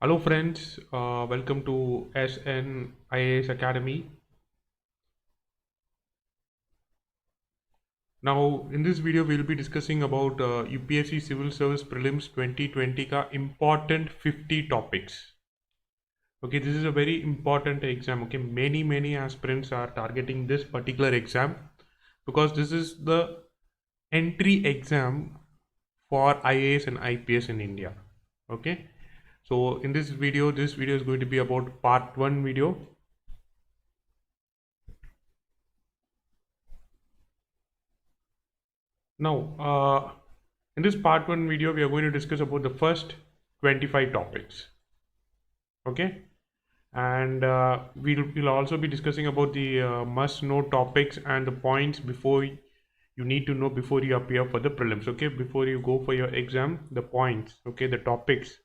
Hello friends, welcome to SNIAS Academy. Now in this video we will be discussing about UPSC Civil Service Prelims 2020 ka important 50 topics. Okay, this is a very important exam. Okay, many aspirants are targeting this particular exam because this is the entry exam for IAS and IPS in India. Okay, so in this video is going to be about part 1 video. Now, in this part 1 video, we are going to discuss about the first 25 topics. Okay, and we'll also be discussing about the must-know topics and the points before you need to know before you appear for the prelims. Okay, before you go for your exam, the points. Okay, the topics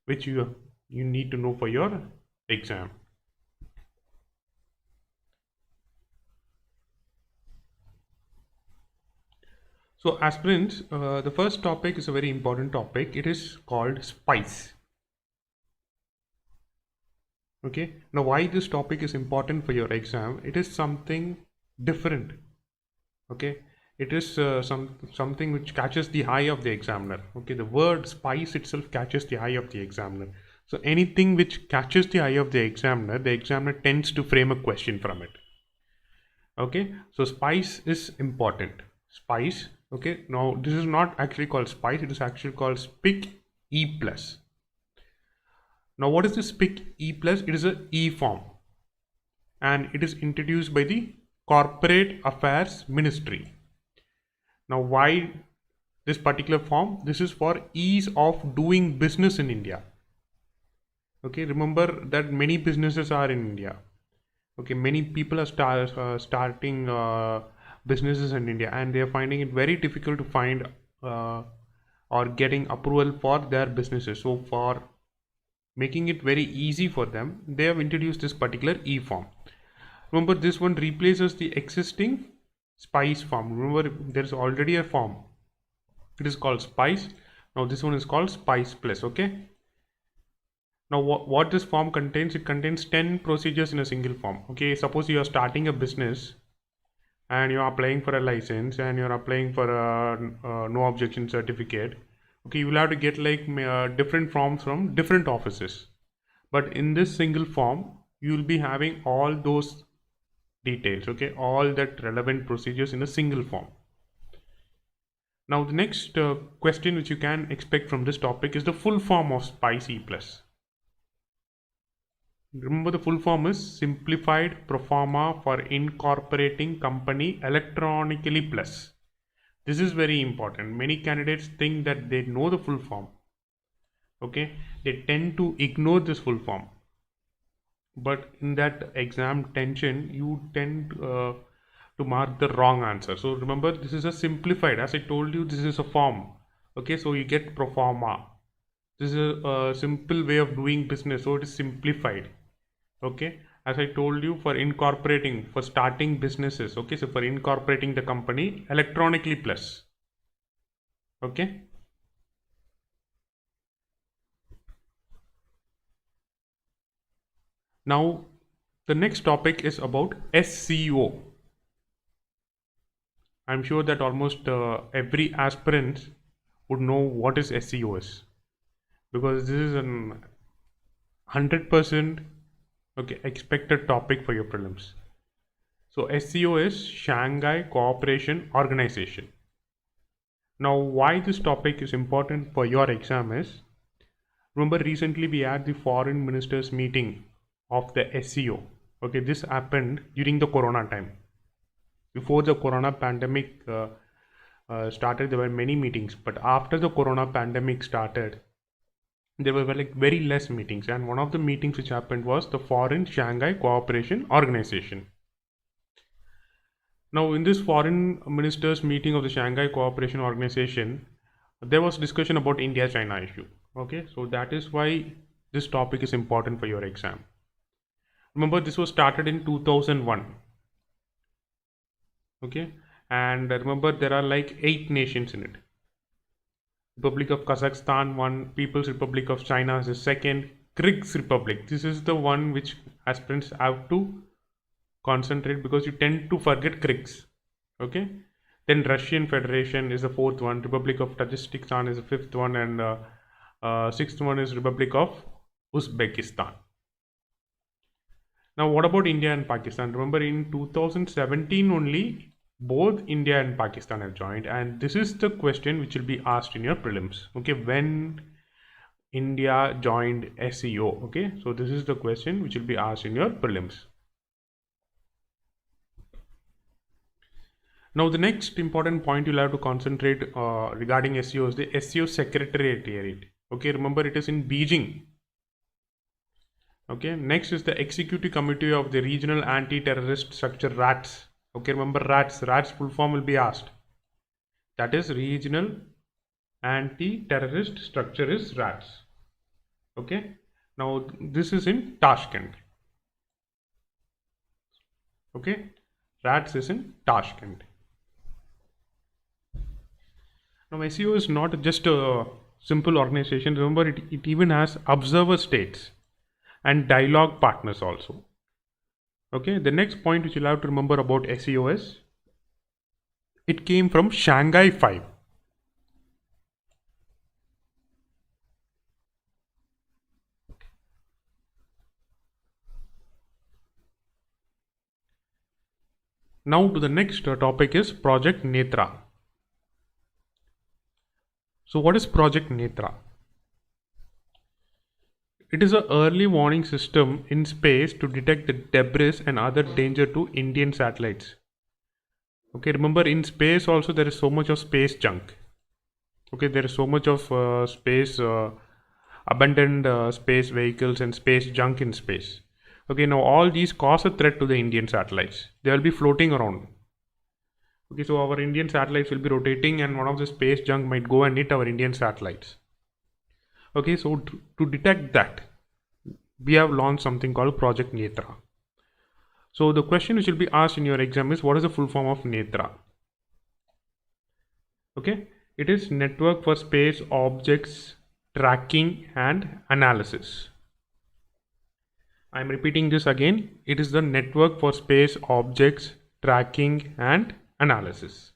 which you need to know for your exam. So aspirants, the first topic is a very important topic. It is called spice. Okay, now why this topic is important for your exam? It is something different. Okay, it is something which catches the eye of the examiner. Okay, the word spice itself catches the eye of the examiner. So anything which catches the eye of the examiner tends to frame a question from it. Okay, so spice is important. Spice. Okay, now this is not actually called spice, it is actually called SPIC E plus. Now what is the SPIC E plus? It is a E form and it is introduced by the Corporate Affairs Ministry. Now why this particular form? This is for ease of doing business in India. Okay, remember that many businesses are in India. Okay, many people are starting businesses in India and they are finding it very difficult to find or getting approval for their businesses. So for making it very easy for them, they have introduced this particular E form. Remember, this one replaces the existing spice form. Remember, there is already a form. It is called spice. Now this one is called spice plus. Okay. Now what this form contains? It contains 10 procedures in a single form. Okay. Suppose you are starting a business and you are applying for a license and you are applying for a no objection certificate. Okay, you will have to get like different forms from different offices. But in this single form, you will be having all those details. Okay, all that relevant procedures in a single form. Now the next question which you can expect from this topic is the full form of SPICE E plus. Remember, the full form is Simplified Proforma for Incorporating Company Electronically Plus. This is very important. Many candidates think that they know the full form. Okay, they tend to ignore this full form. But in that exam tension, you tend to mark the wrong answer. So remember, this is a simplified. As I told you, this is a form. Okay, so you get pro forma. This is a simple way of doing business. So it is simplified. Okay, as I told you, for incorporating, for starting businesses. Okay, so for incorporating the company electronically plus. Okay. Now, the next topic is about SCO. I'm sure that almost every aspirant would know what is SCO is, because this is an 100% okay expected topic for your prelims. So SCO is Shanghai Cooperation Organization. Now why this topic is important for your exam is, remember recently we had the foreign ministers meeting of the SCO. Okay, this happened during the corona time. Before the corona pandemic started, there were many meetings, but after the corona pandemic started, there were like very less meetings, and one of the meetings which happened was the Foreign Shanghai Cooperation Organization. Now in this foreign ministers meeting of the Shanghai Cooperation Organization, there was discussion about India-China issue. Okay, so that is why this topic is important for your exam. Remember, this was started in 2001. Okay, and remember there are like 8 nations in it. Republic of Kazakhstan 1, People's Republic of China is the second, Kyrgyz Republic. This is the one which aspirants have to concentrate because you tend to forget Kyrgyz. Okay. Then Russian Federation is the fourth one, Republic of Tajikistan is the fifth one, and sixth one is Republic of Uzbekistan. Now, what about India and Pakistan? Remember, in 2017 only, both India and Pakistan have joined, and this is the question which will be asked in your prelims. Okay, when India joined SEO. Okay, so this is the question which will be asked in your prelims. Now, the next important point you'll have to concentrate regarding SEO is the SEO Secretariat. Okay, remember it is in Beijing. Okay, next is the Executive Committee of the Regional Anti-Terrorist Structure RATS. Okay, remember RATS full form will be asked. That is Regional Anti-Terrorist Structure is RATS. Okay, now this is in Tashkent. Okay, RATS is in Tashkent. Now SEO is not just a simple organization. Remember, it even has observer states and dialogue partners also. Okay, the next point which you'll have to remember about SEO is it came from Shanghai 5. Now to the next topic is Project Netra. So what is Project Netra? It is an early warning system in space to detect the debris and other danger to Indian satellites. Okay, remember in space also there is so much of space junk. Okay, there is so much of abandoned space vehicles and space junk in space. Okay, now all these cause a threat to the Indian satellites. They will be floating around. Okay, so our Indian satellites will be rotating and one of the space junk might go and hit our Indian satellites. Okay, so to detect that, we have launched something called Project Netra. So the question which will be asked in your exam is, what is the full form of Netra? Okay, it is Network for Space Objects Tracking and Analysis. I am repeating this again. It is the Network for Space Objects Tracking and Analysis.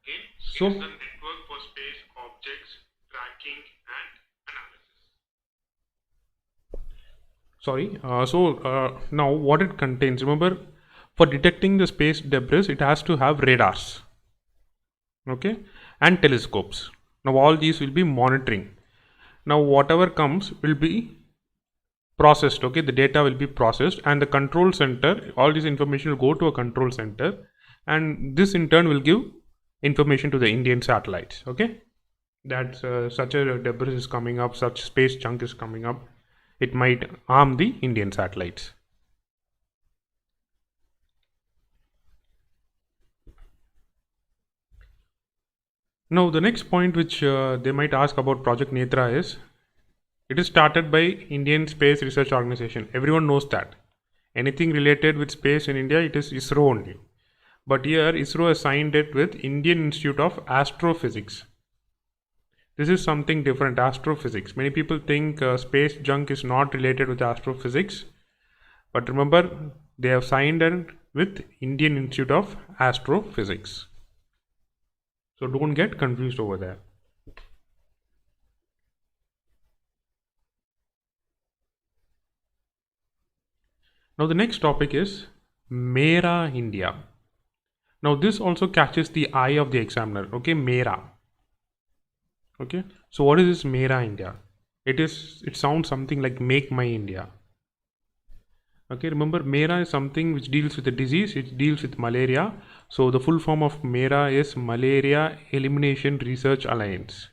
Okay, so it is the Network for Space Objects Tracking and Analysis. Now what it contains, remember, for detecting the space debris it has to have radars, okay, and telescopes. Now all these will be monitoring. Now whatever comes will be processed. Okay, the data will be processed and the control center, all this information will go to a control center, and this in turn will give information to the Indian satellites. Okay, that such a debris is coming up, such space junk is coming up, it might harm the Indian satellites. Now the next point which they might ask about Project Netra is, it is started by Indian Space Research Organization. Everyone knows that. Anything related with space in India, it is ISRO only. But here ISRO has signed it with Indian Institute of Astrophysics. This is something different, astrophysics. Many people think space junk is not related with astrophysics. But remember, they have signed it with Indian Institute of Astrophysics. So don't get confused over there. Now the next topic is Mera India. Now this also catches the eye of the examiner. Okay, Mera. Okay, so what is this Mera India? It sounds something like Make My India. Okay, remember Mera is something which deals with the disease. It deals with malaria. So the full form of Mera is Malaria Elimination Research Alliance.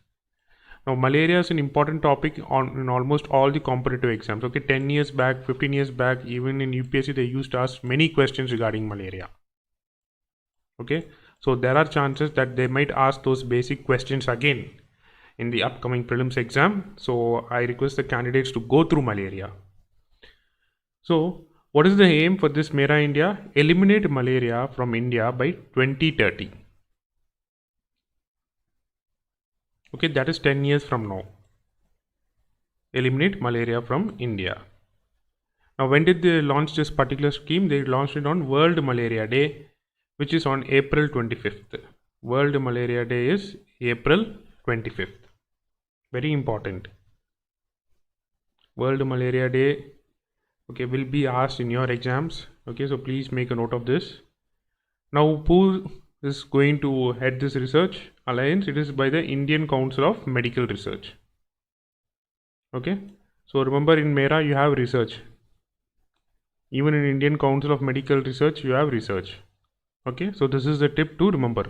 Now malaria is an important topic in almost all the competitive exams. Okay, 10 years back, 15 years back, even in UPSC they used to ask many questions regarding malaria. Okay, so there are chances that they might ask those basic questions again in the upcoming prelims exam. So I request the candidates to go through malaria. So what is the aim for this Mera India? Eliminate malaria from India by 2030. Okay, that is 10 years from now. Eliminate malaria from India. Now, when did they launch this particular scheme? They launched it on World Malaria Day, which is on April 25th. World Malaria Day is April 25th. Very important. World Malaria Day, okay, will be asked in your exams. Okay, so please make a note of this. Now, who is going to head this research alliance? It is by the Indian Council of Medical Research. Okay, so remember, in MERA you have research. Even in Indian Council of Medical Research you have research. Okay, so this is the tip to remember.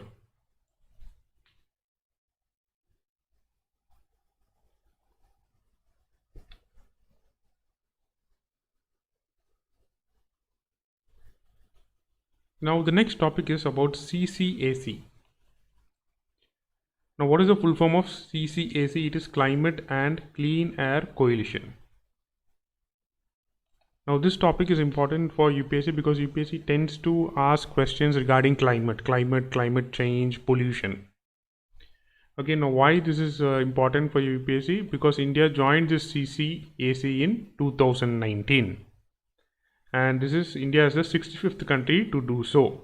Now the next topic is about CCAC. Now what is the full form of CCAC? It is Climate and Clean Air Coalition. Now this topic is important for UPSC because UPSC tends to ask questions regarding climate change, pollution. Okay, now why this is important for UPSC? Because India joined this CCAC in 2019. And this is India as the 65th country to do so.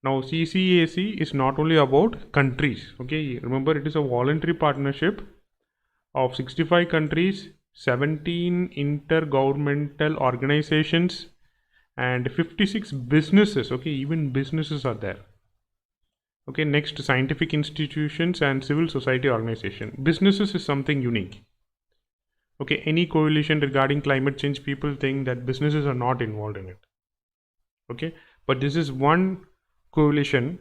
Now CCAC is not only about countries. Okay, remember it is a voluntary partnership of 65 countries, 17 intergovernmental organizations, and 56 businesses. Okay, even businesses are there. Okay, next, scientific institutions and civil society organization. Businesses is something unique. Okay, any coalition regarding climate change, people think that businesses are not involved in it. Okay, but this is one coalition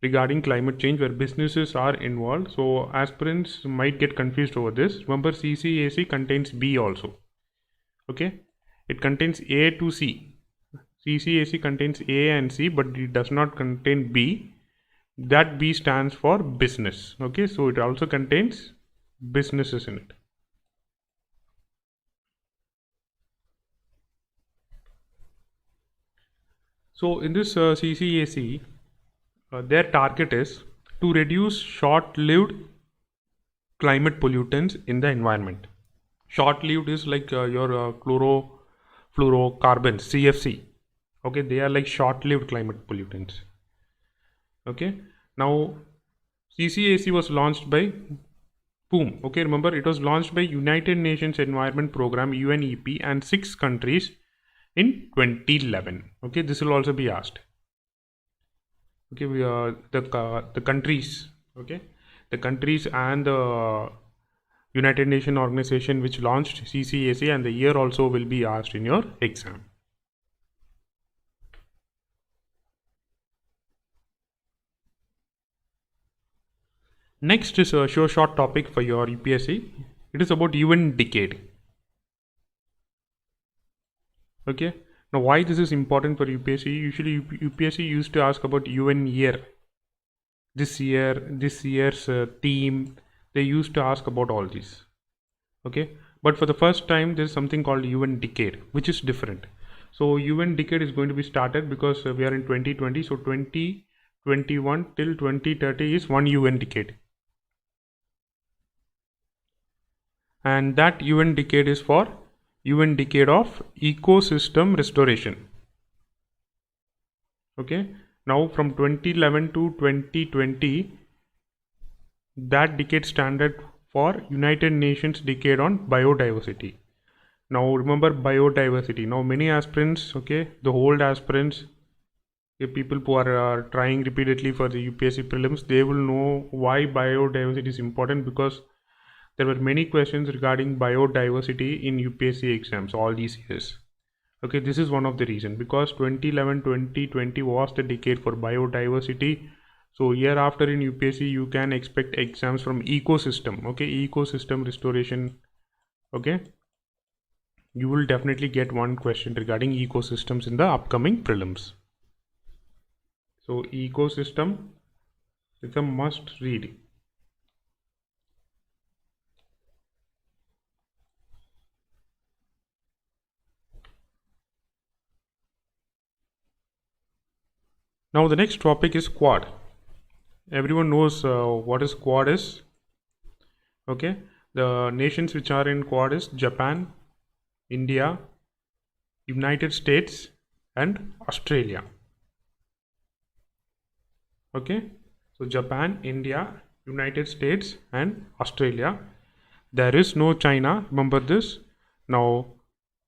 regarding climate change where businesses are involved. So aspirants might get confused over this. Remember, CCAC contains B also. Okay, it contains A to C. CCAC contains A and C, but it does not contain B. That B stands for business. Okay, so it also contains businesses in it. So in this CCAC, their target is to reduce short-lived climate pollutants in the environment. Short-lived is like your chlorofluorocarbons, CFC. Okay, they are like short-lived climate pollutants. Okay, now CCAC was launched by whom? Okay, remember it was launched by United Nations Environment Program, UNEP, and 6 countries in 2011. Okay, this will also be asked. Okay, we are the countries. Okay, the countries and the United Nations organization which launched CCAC, and the year also will be asked in your exam. Next is a short topic for your UPSC. It is about UN decade. Okay, now why this is important for UPSC? Usually UPSC used to ask about UN year. This year's theme. They used to ask about all these. Okay, but for the first time there is something called UN decade, which is different. So UN decade is going to be started because we are in 2020. So 2021 till 2030 is one UN decade. And that UN decade is for UN decade of ecosystem restoration. Okay, now from 2011 to 2020, that decade standard for United Nations decade on biodiversity. Now remember biodiversity. Now many aspirants, okay, the old aspirants, people who are trying repeatedly for the UPSC prelims, they will know why biodiversity is important, because there were many questions regarding biodiversity in UPSC exams all these years. Okay, this is one of the reasons, because 2011-2020 was the decade for biodiversity. So year after in UPSC you can expect exams from ecosystem. Okay, ecosystem restoration. Okay, you will definitely get one question regarding ecosystems in the upcoming prelims. So ecosystem is a must read. Now the next topic is Quad. Everyone knows what is Quad is. Okay, the nations which are in Quad is Japan, India, United States, and Australia. Okay, so Japan, India, United States, and Australia. There is no China. Remember this. Now,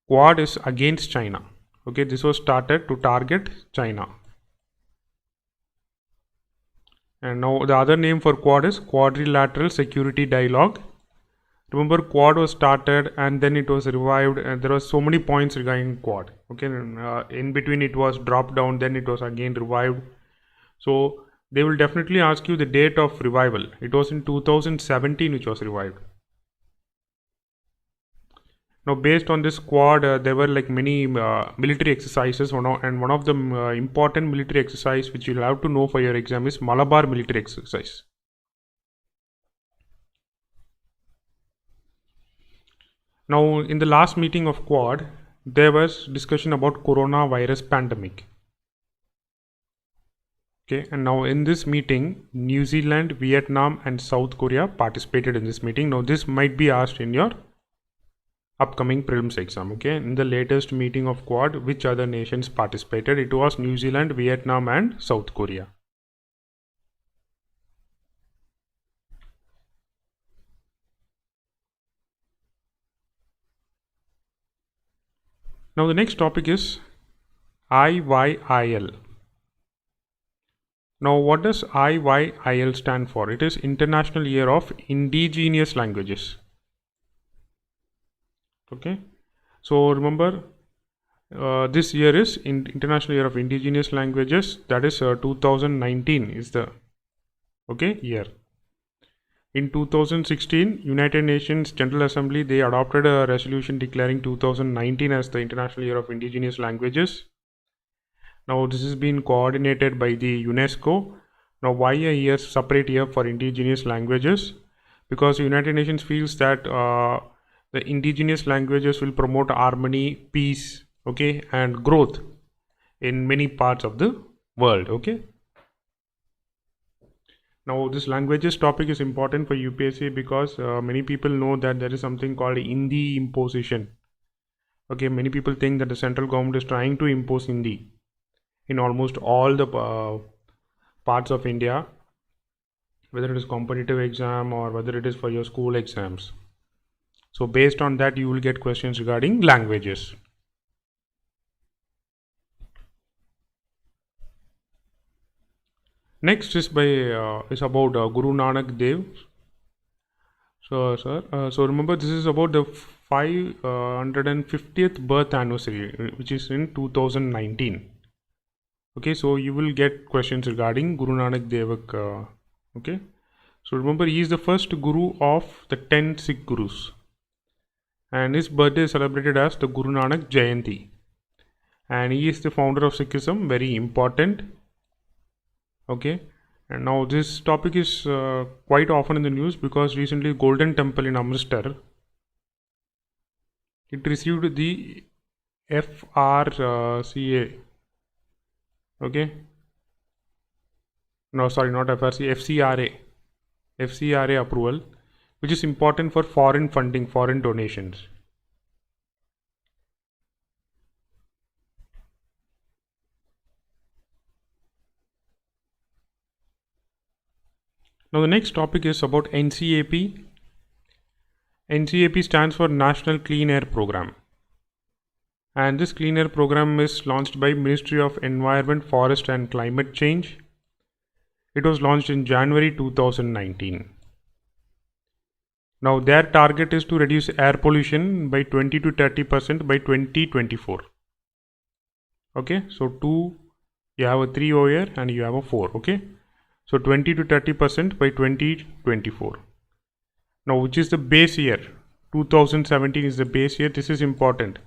Quad is against China. Okay, this was started to target China. And now the other name for Quad is Quadrilateral Security Dialogue. Remember, Quad was started and then it was revived, and there were so many points regarding Quad. Okay, in between it was dropped down, then it was again revived. So they will definitely ask you the date of revival. It was in 2017 which was revived. Now, based on this Quad, there were like many military exercises, and one of the important military exercise which you'll have to know for your exam is Malabar military exercise. Now, in the last meeting of Quad, there was discussion about coronavirus pandemic. Okay, and now in this meeting, New Zealand, Vietnam, and South Korea participated in this meeting. Now, this might be asked in your upcoming prelims exam. Okay, in the latest meeting of Quad, which other nations participated? It was New Zealand, Vietnam, and South Korea. Now the next topic is IYIL. Now what does IYIL stand for? It is International Year of Indigenous Languages. Okay, so remember, this year is International Year of Indigenous Languages. That is 2019 is the year. In 2016, United Nations General Assembly, they adopted a resolution declaring 2019 as the International Year of Indigenous Languages. Now this has been coordinated by the UNESCO. Now why a year, separate year for indigenous languages? Because the United Nations feels that the indigenous languages will promote harmony, peace, okay, and growth in many parts of the world. Okay. Now this languages topic is important for UPSC because many people know that there is something called Hindi imposition. Okay, many people think that the central government is trying to impose Hindi in almost all the parts of India, whether it is competitive exam or whether it is for your school exams. So based on that, you will get questions regarding languages. Next is about Guru Nanak Dev. So so remember, this is about the 550th birth anniversary, which is in 2019. Okay, so you will get questions regarding Guru Nanak Dev. Okay, so remember, he is the first guru of the 10 Sikh gurus, and his birthday is celebrated as the Guru Nanak Jayanti, and he is the founder of Sikhism. Very important. Okay, and now this topic is quite often in the news because recently Golden Temple in Amritsar, it received the FRCA. Okay, no, sorry, not FRC, FCRA approval, which is important for foreign funding, foreign donations. Now the next topic is about NCAP. NCAP stands for National Clean Air Program, and this clean air program is launched by Ministry of Environment, Forest and Climate Change. It was launched in January 2019. Now their target is to reduce air pollution by 20 to 30% by 2024. Okay, so you have a 3 over here and you have a 4. Okay, so 20 to 30% by 2024. Now which is the base year? 2017 is the base year. This is important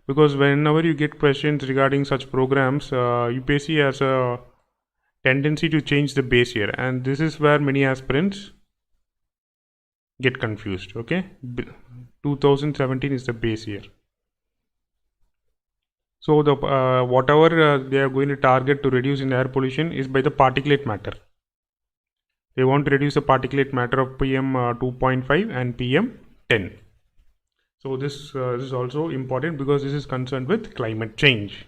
because whenever you get questions regarding such programs, UPSC has a tendency to change the base year, and this is where many aspirants get confused. Okay, 2017 is the base year. So the whatever they are going to target to reduce in air pollution is by the particulate matter. They want to reduce the particulate matter of PM 2.5 and PM 10. So this is also important because this is concerned with climate change.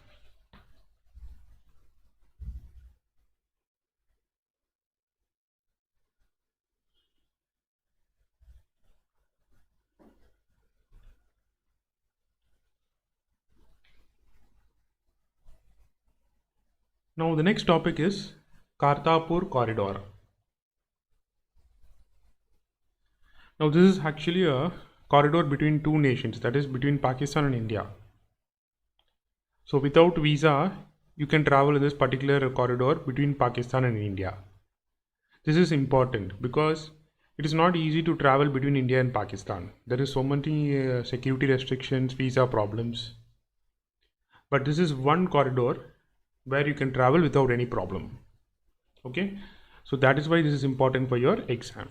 Now the next topic is Kartarpur corridor. Now this is actually a corridor between two nations, that is between Pakistan and India. So without visa, you can travel in this particular corridor between Pakistan and India. This is important because it is not easy to travel between India and Pakistan. There is so many security restrictions, visa problems. But this is one corridor where you can travel without any problem. Okay, so that is why this is important for your exam.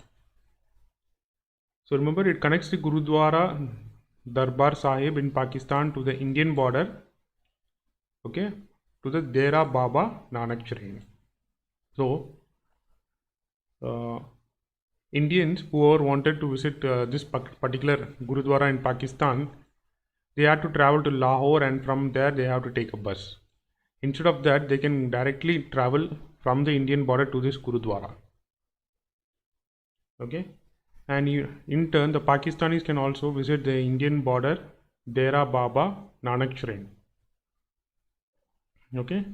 So remember, it connects the Gurudwara Darbar Sahib in Pakistan to the Indian border, okay, to the Dera Baba Nanak train. So Indians who wanted to visit this particular Gurudwara in Pakistan, they had to travel to Lahore, and from there they have to take a bus. Instead of that, they can directly travel from the Indian border to this Gurudwara. Okay, and in turn the Pakistanis can also visit the Indian border Dera Baba Nanak train. Okay,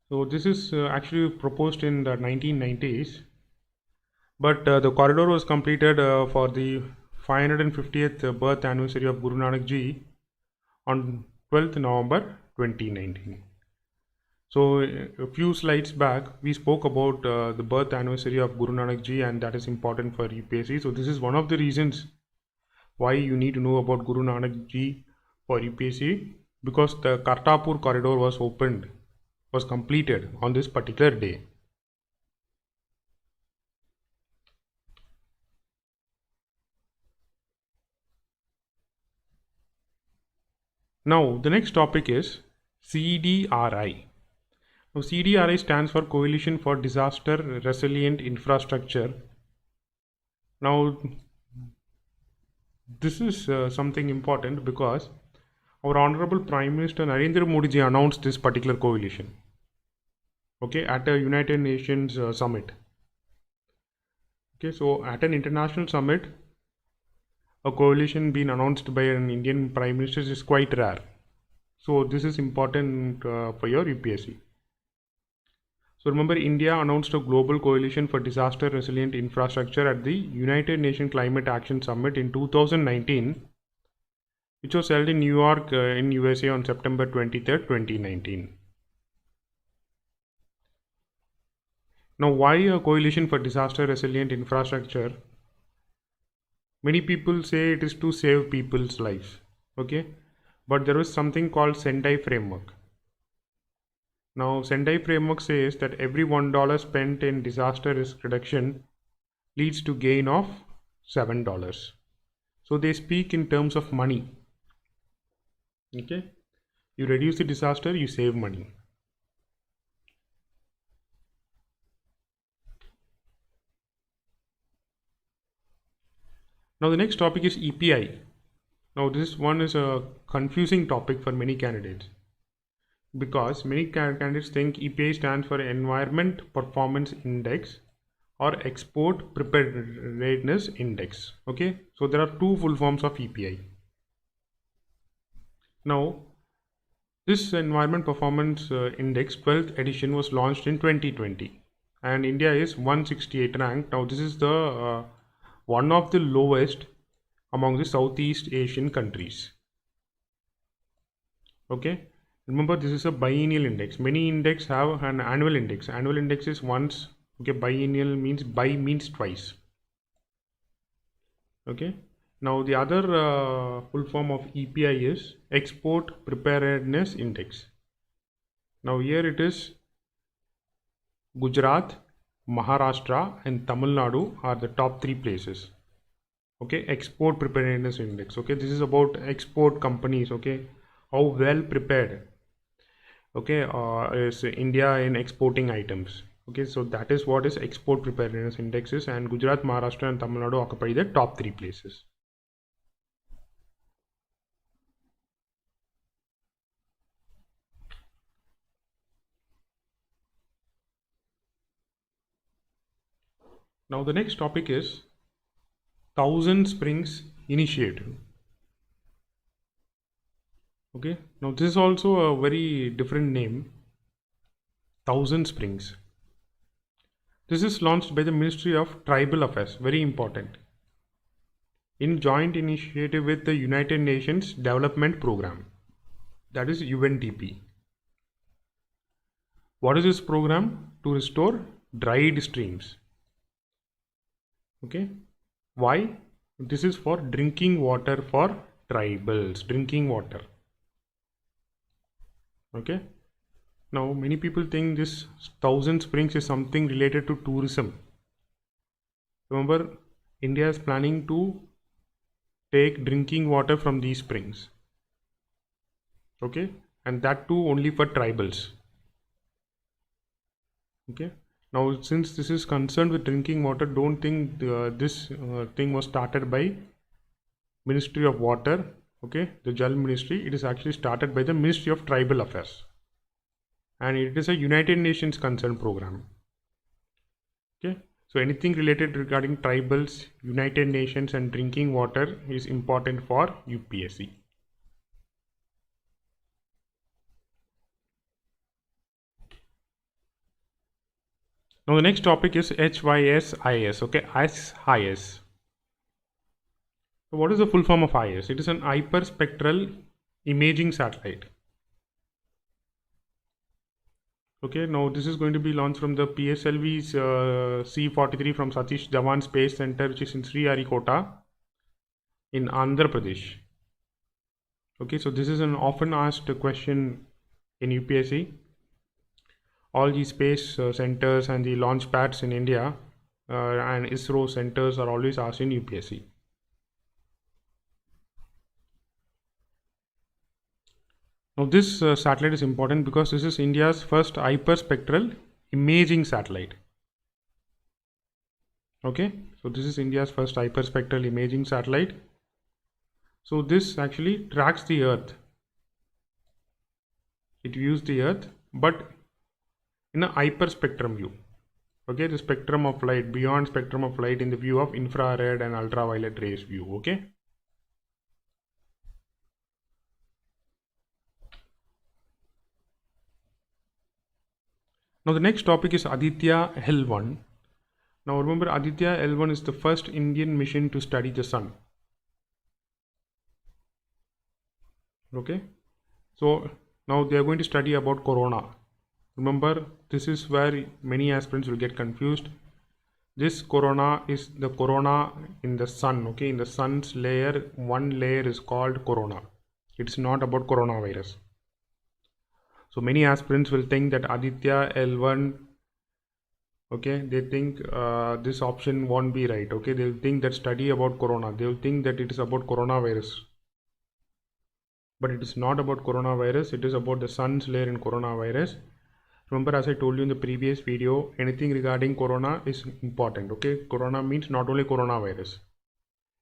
so this is actually proposed in the 1990s, but the corridor was completed for the 550th birth anniversary of Guru Nanak Ji on 12th November 2019. So a few slides back we spoke about the birth anniversary of Guru Nanak Ji, and that is important for UPSC. So this is one of the reasons why you need to know about Guru Nanak Ji for UPSC, because the Kartarpur corridor was completed on this particular day. Now the next topic is CDRI. Now CDRI stands for Coalition for Disaster Resilient Infrastructure. Now this is something important because our Honorable Prime Minister Narendra Modi ji announced this particular coalition, okay, at a United Nations summit. Okay, so at an international summit, a coalition being announced by an Indian Prime Minister is quite rare. So this is important for your UPSC. So remember, India announced a global coalition for disaster resilient infrastructure at the United Nations Climate Action Summit in 2019, which was held in New York in USA on September 23rd, 2019. Now, why a coalition for disaster resilient infrastructure? Many people say it is to save people's lives, okay, but there is something called Sendai framework. Now Sendai framework says that every $1 spent in disaster risk reduction leads to gain of $7. So they speak in terms of money. Okay, you reduce the disaster, you save money. Now the next topic is EPI. Now this one is a confusing topic for many candidates, because many candidates think EPI stands for Environment Performance Index or Export Preparedness Index. Okay, so there are two full forms of EPI. Now this Environment Performance Index 12th edition was launched in 2020, and India is 168 ranked. Now this is the one of the lowest among the Southeast Asian countries. Okay, remember this is a biennial index. Many index have an annual index. Annual index is once. Okay, biennial means bi means twice. Okay, now the other full form of EPI is Export Preparedness Index. Now here it is Gujarat, Maharashtra and Tamil Nadu are the top 3 places. Okay, Export Preparedness Index. Okay, this is about export companies. Okay, how well prepared, okay, is India in exporting items. Okay, so that is what is export preparedness indexes, and Gujarat, Maharashtra and Tamil Nadu occupy the top 3 places. Now the next topic is Thousand Springs Initiative. Okay, now this is also a very different name, Thousand Springs. This is launched by the Ministry of Tribal Affairs, very important, in joint initiative with the United Nations Development Program, that is UNDP. What is this program? To restore dried streams. Okay, why? This is for drinking water for tribals, drinking water. Okay, now many people think this Thousand Springs is something related to tourism. Remember, India is planning to take drinking water from these springs. Okay, and that too only for tribals. Okay, now since this is concerned with drinking water, don't think this thing was started by Ministry of Water. Okay, the Jal Ministry. It is actually started by the Ministry of Tribal Affairs, and it is a United Nations concerned program. Okay, so anything related regarding tribals, United Nations and drinking water is important for UPSC. Now the next topic is HYSIS. Okay, HYS. So what is the full form of HYS? It is an hyperspectral imaging satellite. Okay, now this is going to be launched from the PSLV's C-43 from Satish Dhawan Space Center, which is in Sriharikota in Andhra Pradesh. Okay, so this is an often asked question in UPSC. All these space centers and the launch pads in India and ISRO centers are always asked in UPSC. Now this satellite is important because this is India's first hyperspectral imaging satellite. Okay, so this is India's first hyperspectral imaging satellite. So this actually tracks the Earth. It views the Earth, but in a hyperspectrum view. Okay, the spectrum of light, beyond spectrum of light in the view of infrared and ultraviolet rays view. Okay. Now the next topic is Aditya L1. Now remember, Aditya L1 is the first Indian mission to study the sun. Okay, so now they are going to study about corona. Remember, this is where many aspirants will get confused. This corona is the corona in the sun. Okay, in the sun's layer, one layer is called corona. It's not about coronavirus. So many aspirants will think that Aditya L1, okay, they think this option won't be right. Okay, they'll think that study about corona, they'll think that it is about coronavirus, but it is not about coronavirus. It is about the sun's layer in coronavirus. Remember, as I told you in the previous video, anything regarding corona is important. Okay, corona means not only coronavirus,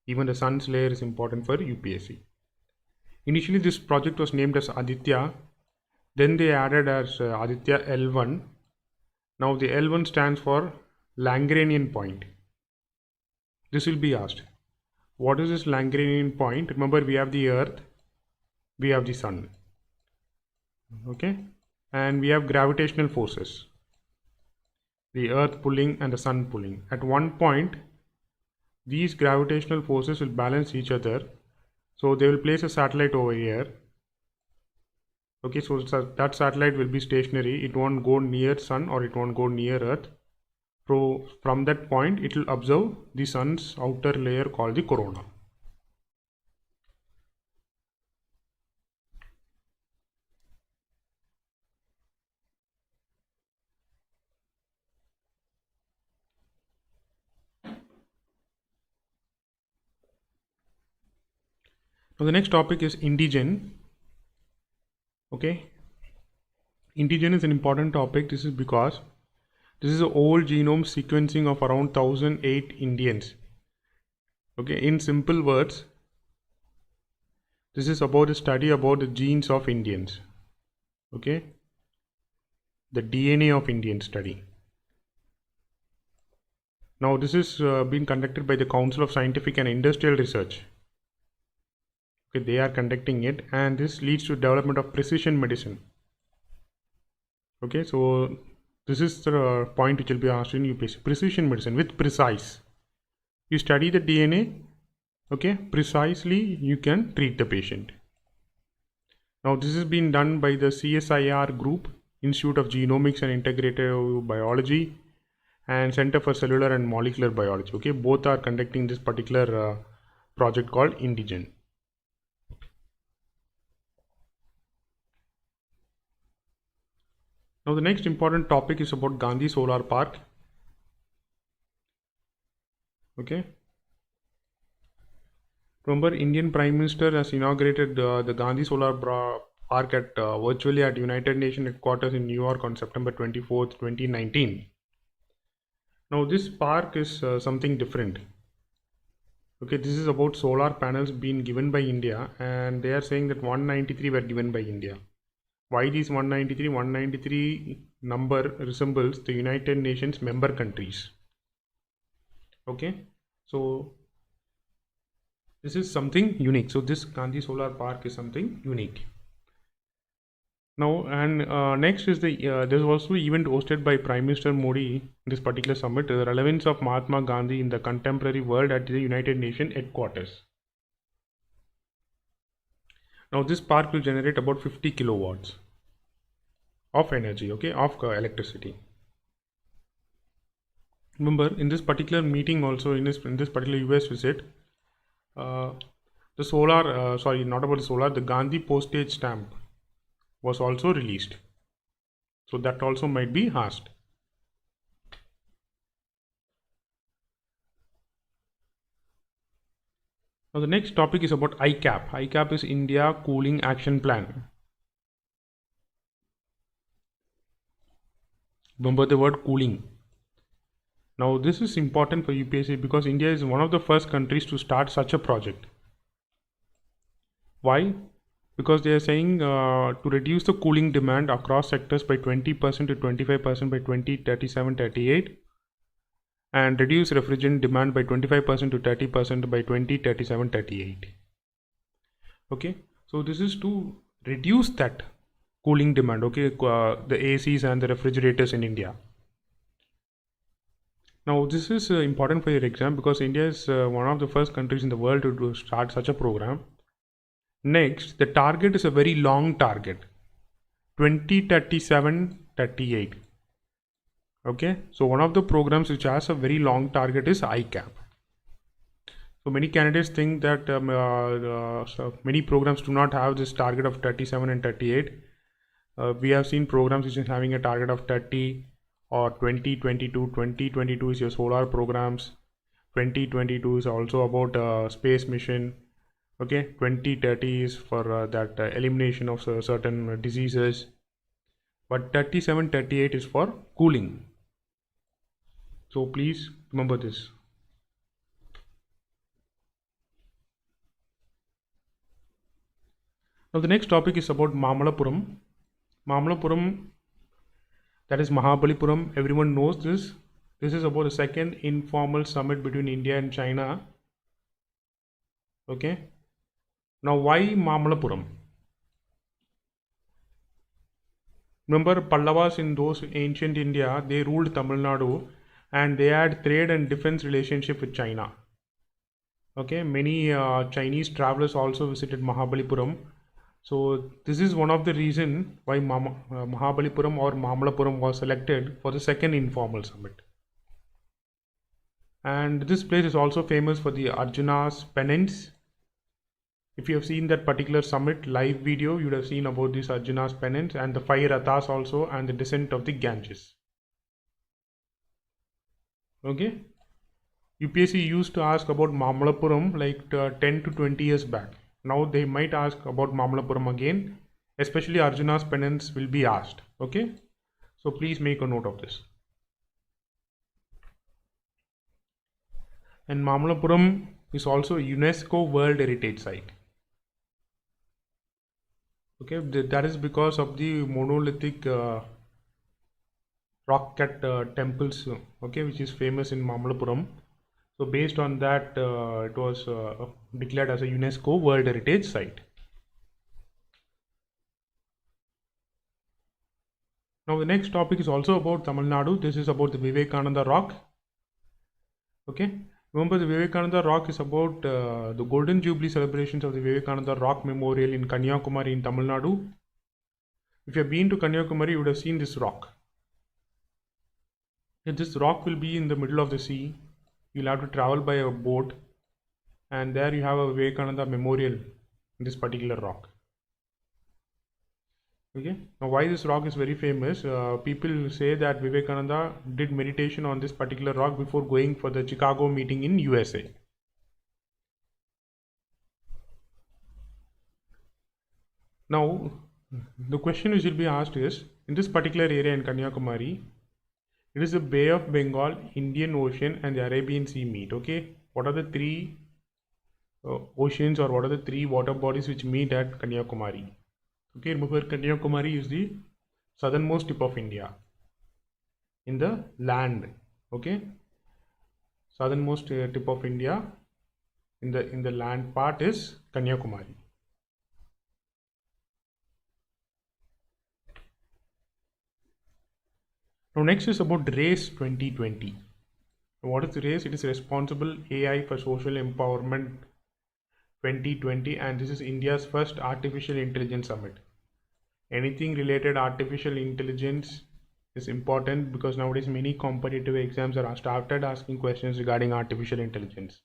even the sun's layer is important for UPSC. Initially this project was named as Aditya, then they added as Aditya L1. Now the L1 stands for Lagrangian point. This will be asked. What is this Lagrangian point? Remember, we have the Earth, we have the Sun. Okay, and we have gravitational forces. The Earth pulling and the Sun pulling. At one point, these gravitational forces will balance each other. So they will place a satellite over here. Okay, so that satellite will be stationary. It won't go near Sun or it won't go near Earth. So from that point, it will observe the Sun's outer layer called the corona. Now the next topic is Indigen. Okay, Indigen is an important topic. This is because This is a whole genome sequencing of around 1008 Indians. Okay, in simple words, this is about a study about the genes of Indians. Okay, the DNA of Indian study. Now this is being conducted by the Council of Scientific and Industrial Research. Okay, they are conducting it, and this leads to development of precision medicine. Okay, so this is the point which will be asked in UPSC. Precision medicine with precise. You study the DNA, okay, precisely you can treat the patient. Now this is being done by the CSIR group, Institute of Genomics and Integrative Biology, and Center for Cellular and Molecular Biology. Okay, both are conducting this particular project called Indigen. Now the next important topic is about Gandhi Solar Park. Okay. Remember, Indian Prime Minister has inaugurated the Gandhi Solar Park at virtually at United Nations headquarters in New York on September 24th, 2019. Now this park is something different. Okay, this is about solar panels being given by India, and they are saying that 193 were given by India. Why these 193? 193 number resembles the United Nations member countries. Okay, so this is something unique. So this Gandhi Solar Park is something unique. Now, and next is the there's also an event hosted by Prime Minister Modi in this particular summit, the relevance of Mahatma Gandhi in the contemporary world at the United Nations headquarters. Now this park will generate about 50 kilowatts of energy, okay, of electricity. Remember, in this particular meeting also, in this particular US visit, the solar, sorry, not about the solar, the Gandhi postage stamp was also released. So that also might be asked. Now the next topic is about ICAP. ICAP is India Cooling Action Plan. Remember the word cooling. Now this is important for UPSC because India is one of the first countries to start such a project. Why? Because they are saying to reduce the cooling demand across sectors by 20% to 25% by 2037-38 and reduce refrigerant demand by 25% to 30% by 2037-38. Okay, so this is to reduce that cooling demand, okay, the ACs and the refrigerators in India. Now this is important for your exam because India is one of the first countries in the world to start such a program. Next, the target is a very long target, 2037-38. Okay, so one of the programs which has a very long target is ICAP. So many candidates think that so many programs do not have this target of 37 and 38. We have seen programs which is having a target of 30 or 2022. 2022 is your solar programs. 2022 is also about space mission. Okay, 2030 is for that elimination of certain diseases. But 37-38 is for cooling. So please remember this. Now the next topic is about Mamallapuram. Mamallapuram, that is Mahabalipuram. Everyone knows this. This is about the second informal summit between India and China. Okay. Now why Mamallapuram? Remember Pallavas in those ancient India, they ruled Tamil Nadu and they had trade and defense relationship with China. Okay, many Chinese travelers also visited Mahabalipuram. So this is one of the reason why Mahabalipuram or Mamallapuram was selected for the second informal summit. And this place is also famous for the Arjuna's penance. If you have seen that particular summit live video, you would have seen about this Arjuna's penance and the 5 rathas also and the descent of the Ganges. Okay. UPSC used to ask about Mamallapuram like 10 to 20 years back. Now they might ask about Mamallapuram again, especially Arjuna's penance will be asked. Okay. So please make a note of this. And Mamallapuram is also a UNESCO World Heritage Site. Okay, that is because of the monolithic rock cut temples, okay, which is famous in Mamallapuram. So based on that, it was declared as a UNESCO World Heritage Site. Now the next topic is also about Tamil Nadu. This is about the Vivekananda Rock. Okay, remember the Vivekananda Rock is about the Golden Jubilee celebrations of the Vivekananda Rock Memorial in Kanyakumari in Tamil Nadu. If you have been to Kanyakumari, you would have seen this rock. This rock will be in the middle of the sea. You'll have to travel by a boat, and there you have a Vivekananda memorial in this particular rock. Okay, now why this rock is very famous? People say that Vivekananda did meditation on this particular rock before going for the Chicago meeting in USA. Now, the question which will be asked is, in this particular area in Kanyakumari, it is the Bay of Bengal, Indian Ocean and the Arabian Sea meet. Okay, what are the three oceans, or what are the three water bodies which meet at Kanyakumari? Okay, remember Kanyakumari is the southernmost tip of India in the land. Okay, southernmost tip of India in the land part is Kanyakumari. Now next is about RACE 2020. What is the RACE? It is Responsible AI for Social Empowerment 2020, and this is India's first artificial intelligence summit. Anything related artificial intelligence is important because nowadays many competitive exams are started asking questions regarding artificial intelligence.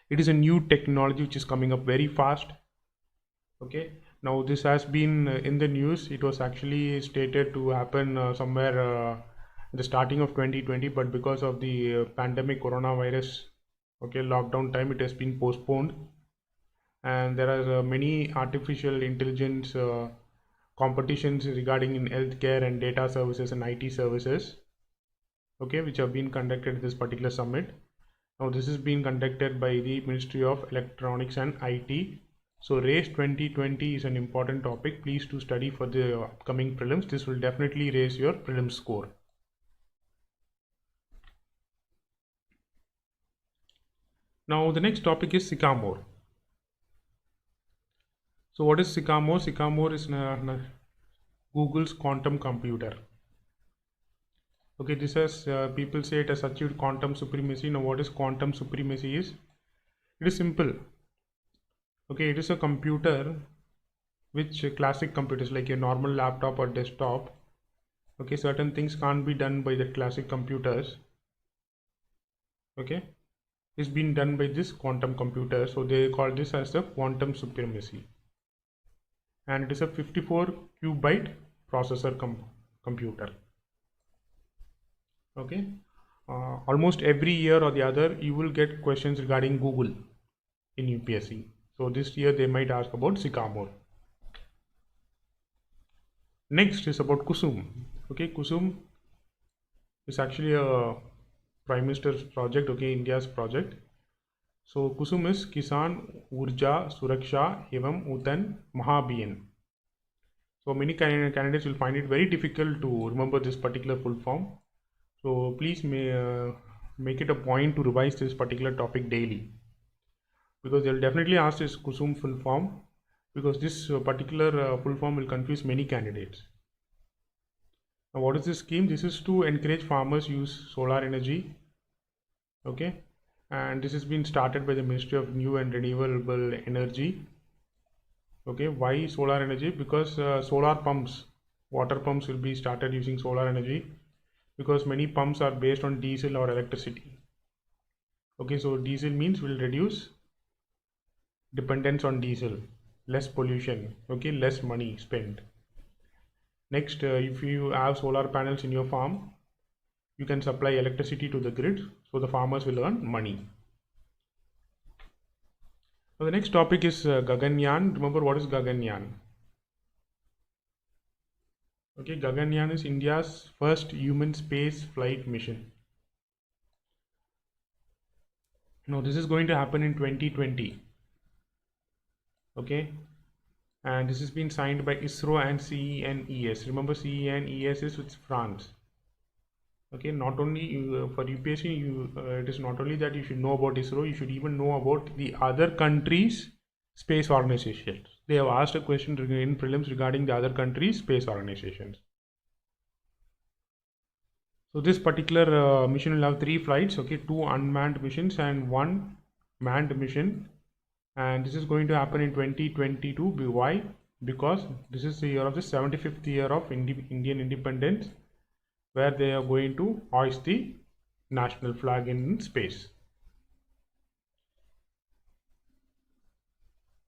It is a new technology which is coming up very fast. Okay, now this has been in the news. It was actually stated to happen somewhere the starting of 2020, but because of the pandemic coronavirus, okay, lockdown time, it has been postponed. And there are many artificial intelligence competitions regarding in healthcare and data services and IT services, okay, which have been conducted at this particular summit. Now this is being conducted by the Ministry of Electronics and IT. So RACE 2020 is an important topic. Please to study for the upcoming prelims. This will definitely raise your prelims score. Now the next topic is SYCAMORE. So what is SYCAMORE? SYCAMORE is Google's quantum computer. Okay, this has people say it has achieved quantum supremacy. Now what is quantum supremacy is? It is simple. Okay, it is a computer which classic computers like a normal laptop or desktop, okay, certain things can't be done by the classic computers, okay, it's been done by this quantum computer. So they call this as the quantum supremacy, and it is a 54 qubit processor computer. Okay, almost every year or the other you will get questions regarding Google in UPSC. So this year they might ask about SYCAMORE. Next is about KUSUM. Okay, KUSUM is actually a Prime Minister's project, okay, India's project. So KUSUM is Kisan Urja Suraksha Evam Utan Mahabhiyan. So many candidates will find it very difficult to remember this particular full form. So please make it a point to revise this particular topic daily, because they'll definitely ask this KUSUM full form, because this particular full form will confuse many candidates. Now what is this scheme? This is to encourage farmers use solar energy, okay, and this has been started by the Ministry of New and Renewable Energy. Okay, why solar energy? Because solar pumps, water pumps will be started using solar energy, because many pumps are based on diesel or electricity. Okay, so diesel means will reduce dependence on diesel, less pollution, okay, less money spent. Next, if you have solar panels in your farm, you can supply electricity to the grid, so the farmers will earn money. Now the next topic is Gaganyaan. Remember what is Gaganyaan? Okay, Gaganyaan is India's first human space flight mission. Now this is going to happen in 2020. Okay, and this has been signed by ISRO and CENES. Remember, CENES is with France. Okay, not only for UPSC, it is not only that you should know about ISRO, you should even know about the other countries' space organizations. They have asked a question in prelims regarding the other countries' space organizations. So this particular mission will have 3 flights, okay, 2 unmanned missions and 1 manned mission, and this is going to happen in 2022. Why? Because this is the year of the 75th year of Indian independence, where they are going to hoist the national flag in space.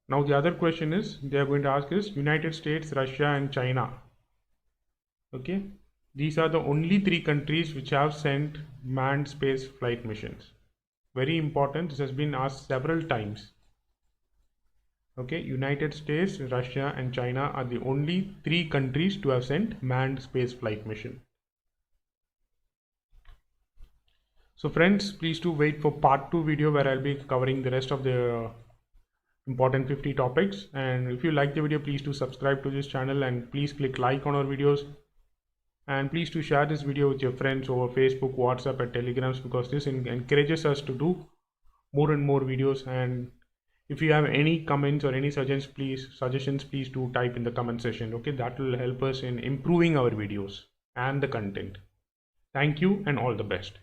Now the other question is, they are going to ask is United States, Russia and China. Okay, these are the only 3 countries which have sent manned space flight missions. Very important, this has been asked several times. Okay, United States, Russia and China are the only 3 countries to have sent manned space flight mission. So friends, please do wait for part 2 video where I'll be covering the rest of the important 50 topics. And if you like the video, please do subscribe to this channel and please click like on our videos. And please do share this video with your friends over Facebook, WhatsApp and Telegrams, because this encourages us to do more and more videos. And if you have any comments or any suggestions, please do type in the comment section. Okay, that will help us in improving our videos and the content. Thank you and all the best.